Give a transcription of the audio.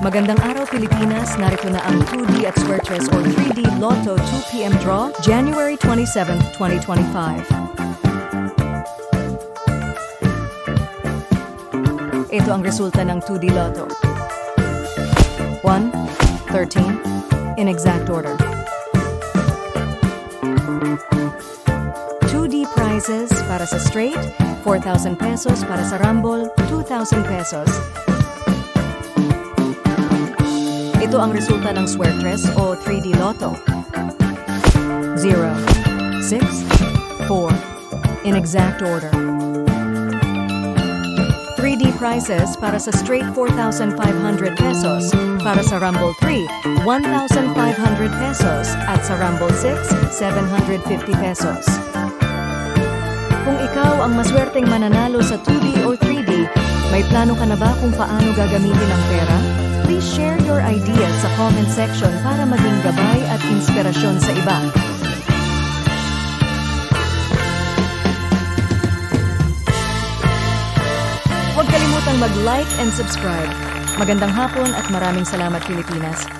Magandang araw Pilipinas, narito na ang 2D at Square or 3D Lotto 2 PM draw, January 27, 2025. Ito ang resulta ng 2D Lotto. 1, 13, in exact order. 2D prizes para sa straight, 4,000 pesos para sa rumble, 2,000 pesos. Ito ang resulta ng Square o 3D Lotto. 0, 6, 4, in exact order. 3D prizes para sa straight 4,500 pesos, para sa Rumble 3, 1,500 pesos, at sa Rumble 6, 750 pesos. Kung ikaw ang maswerteng mananalo sa 2D o 3D, may plano ka na ba kung paano gagamitin ang pera? Please share your ideas sa comment section para maging gabay at inspirasyon sa iba. Huwag kalimutang mag-like and subscribe. Magandang hapon at maraming salamat Pilipinas.